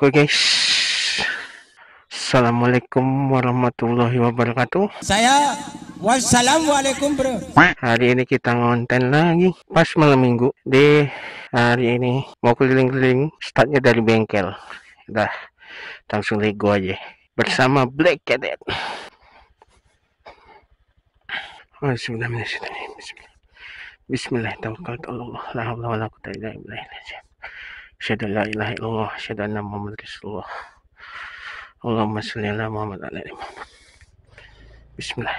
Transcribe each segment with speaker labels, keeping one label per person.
Speaker 1: Oke guys, Assalamualaikum warahmatullahi wabarakatuh.
Speaker 2: Wassalamualaikum bro.
Speaker 1: Hari ini kita ngonten lagi pas malam minggu. Di hari ini mau keliling-keliling, startnya dari bengkel. Udah, langsung lego aja bersama Black Cadet. Bismillah, tawakkaltu Allah, la haula wala quwwata illa billah. Asyhadu an la ilaha illallah, asyhadu anna Muhammadar Rasulullah. Allahumma sholli ala Muhammad wa ala ali Muhammad. Bismillah.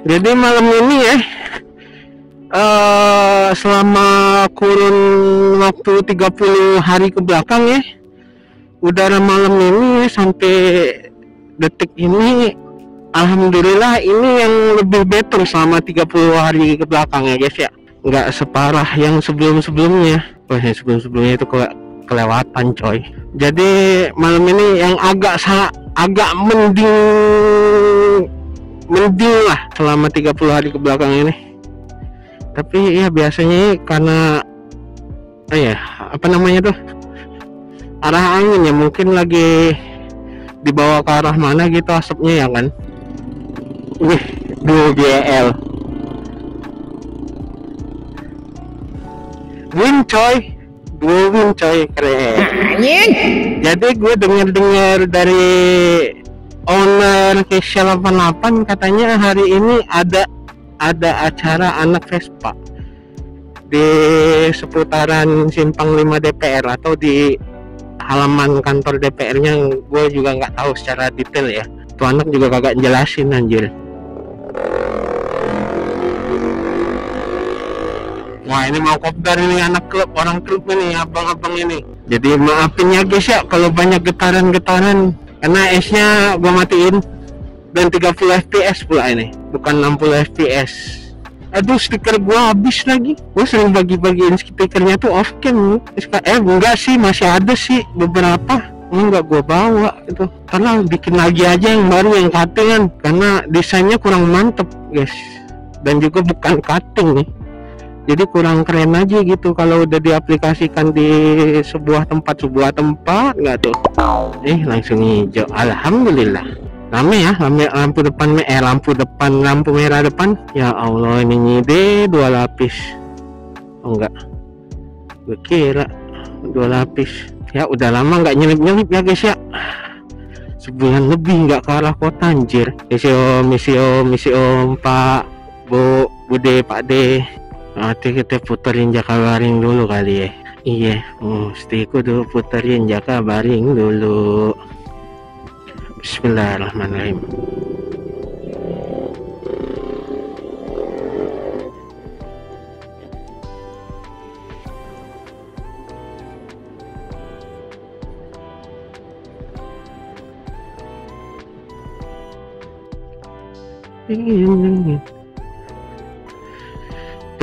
Speaker 1: Jadi malam ini ya, selama kurun waktu 30 hari ke belakang ya, udara malam ini sampai detik ini, alhamdulillah ini yang lebih better selama 30 hari ke belakang ya guys ya. Nggak separah yang sebelum-sebelumnya. Wah, yang sebelum-sebelumnya itu kelewatan coy. Jadi malam ini yang agak mending lah selama 30 hari ke belakang ini. Tapi ya biasanya karena apa namanya tuh, arah angin ya, mungkin lagi dibawa ke arah mana gitu asapnya ya kan. Wih, 2 GL win coy, keren. Jadi gue dengar dari owner Kesha 88 katanya hari ini ada acara anak Vespa di seputaran Simpang 5 DPR atau di halaman kantor DPR-nya. Gue juga nggak tahu secara detail ya. Tuh anak juga kagak jelasin anjir. Wah, ini mau kopdar ini anak klub, orang klub ini, abang-abang ini. Jadi maafin ya guys ya kalau banyak getaran-getaran, karena esnya gua matiin dan 30 fps pula ini, bukan 60 fps. Aduh, stiker gua habis lagi. Gua sering bagi-bagiin stikernya tuh off cam. Enggak sih, masih ada sih beberapa. Enggak gua bawa itu, karena bikin lagi aja yang baru, yang cutting, karena desainnya kurang mantep guys, dan juga bukan cutting nih. Jadi kurang keren aja gitu kalau udah diaplikasikan di sebuah tempat nggak tuh. Langsung hijau, alhamdulillah. Rame ya, lampu merah depan. Ya Allah, ini nyide 2 lapis. Oh enggak, gue kira 2 lapis. Ya udah lama nggak nyelip ya guys ya. Sebulan lebih nggak ke arah kota anjir. Misi om Pak Bu Bude Pak D. Nanti kita puterin Jakabaring dulu kali ya. Iya, mesti kudu puterin Jakabaring dulu. Bismillahirrahmanirrahim.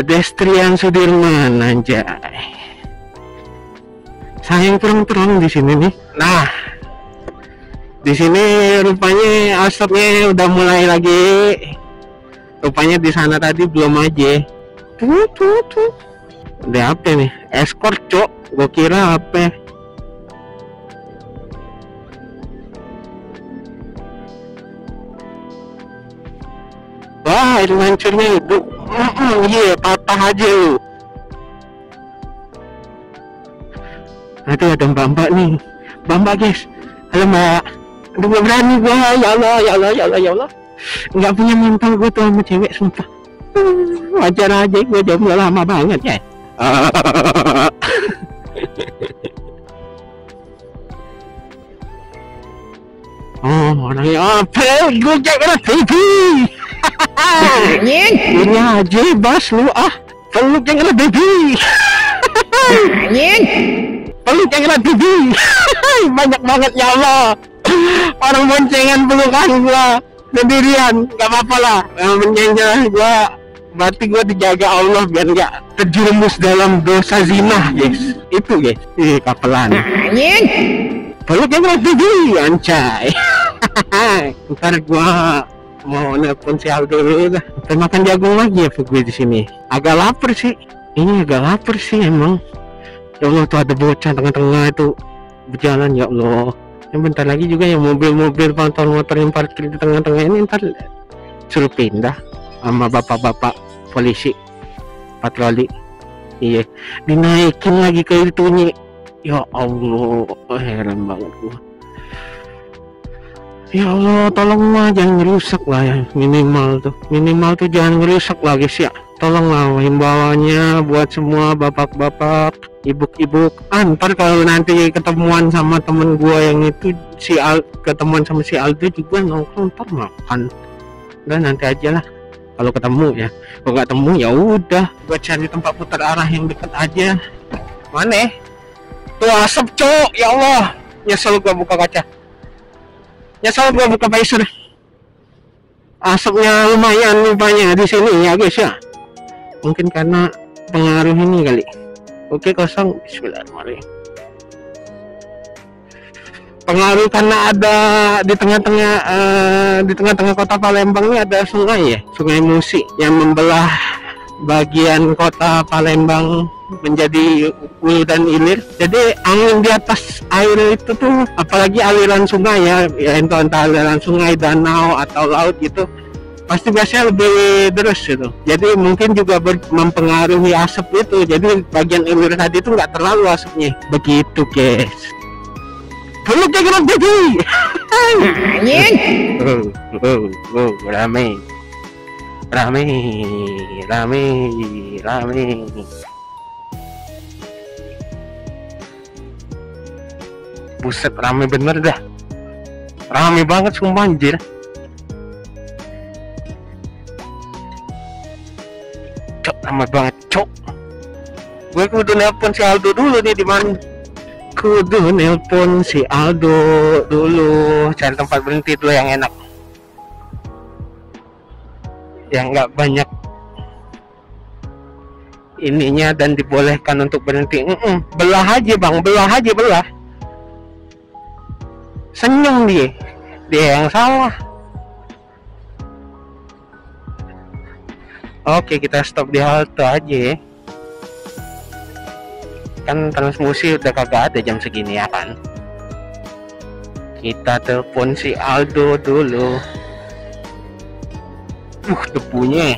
Speaker 1: Pedestrian Sudirman anjay. Sayang terang di sini nih. Nah, di sini rupanya asapnya udah mulai lagi. Rupanya di sana tadi belum aja. Tuh. Udah apa nih? Escort cok. Gua kira apa? Wah, ini hancurnya itu. Iya, patah aja lu. Itu ada mbak-mbak nih. Mbak guys. Halo mbak. Aduh, gak berani gua. Ya Allah. Nggak punya mental gua tuh sama cewek, sumpah. Wajar aja, gua jomblo lama banget ya. Oh, orangnya apa? Gojek ada TV. Ini aja bas lu Peluk yang lebih.
Speaker 2: Anjing.
Speaker 1: Peluk yang lebih. Banyak banget ya Allah. Orang boncengan pelukan gua sendirian, nggak apa-apa lah. Yang penting gua berarti gua dijaga Allah biar nggak terjerumus dalam dosa zina, guys. Itu guys, kapelan.
Speaker 2: Anjing.
Speaker 1: Peluk yang lebih, ancai. Ntar gua mau nelpon si Aldo dulu dah. Kita makan jagung lagi ya gue di sini. Agak lapar sih. Ini agak lapar sih emang. Ya Allah, tuh ada bocah tengah-tengah itu berjalan, ya Allah. Yang bentar lagi juga yang mobil-mobil motor yang parkir di tengah-tengah ini ntar suruh pindah sama bapak-bapak polisi patroli. Iya, dinaikin lagi ke itunya. Ya Allah, heran banget gua. Ya Allah, tolong lah jangan ngerusak lah ya, minimal tuh jangan ngerusak lah guys ya. Tolonglah himbauannya buat semua bapak-bapak, ibu-ibu. Ntar kalau nanti ketemuan sama temen gua yang itu ketemuan sama si Aldo juga nongkrong, ntar makan. Udah nanti aja lah kalau ketemu ya. Kalau nggak ketemu ya udah, gua cari tempat putar arah yang dekat aja. Mana? Tuh asap cok, ya Allah. Nyesel gua buka kaca. Nyesel gua buka visor. Asapnya lumayan rupanya di sini ya guys ya. Mungkin karena pengaruh ini kali. Oke, kosong. Bismillahirrahmanirrahim. Pengaruh karena ada di tengah-tengah kota Palembang ini ada sungai ya, Sungai Musi yang membelah bagian kota Palembang menjadi hulu dan hilir. Jadi angin di atas air itu tuh, apalagi aliran sungai ya entah aliran sungai, danau atau laut gitu, pasti biasanya lebih deras gitu. Jadi mungkin juga mempengaruhi asap itu. Jadi bagian hilir tadi itu nggak terlalu asapnya. Begitu guys. Peluk yang gerak jadi.
Speaker 2: Anjing.
Speaker 1: Rame. Buset, rame bener dah. Rame banget sumpah anjir. Cok, rame banget cok. Gue kudu nelpon si Aldo dulu nih, di mana? Kudu nelpon si Aldo dulu, cari tempat berhenti dulu yang enak, yang nggak banyak ininya dan dibolehkan untuk berhenti. Belah aja bang, belah. Senyum dia yang salah. Oke, kita stop di halte aja ya. Kan transmusi udah kagak ada jam segini ya kan. Kita telepon si Aldo dulu. Debunya.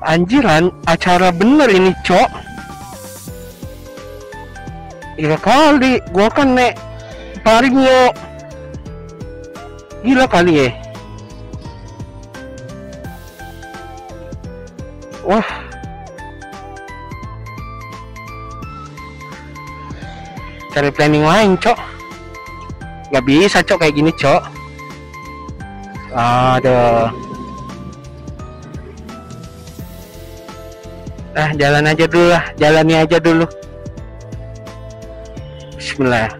Speaker 1: Anjiran, acara bener ini cok. Gila kali, gua kan nek Parinyo. Gila kali ya. Wah, cari planning lain cok. Gak bisa cok kayak gini cok. Aduh. Jalani aja dulu. Bismillah.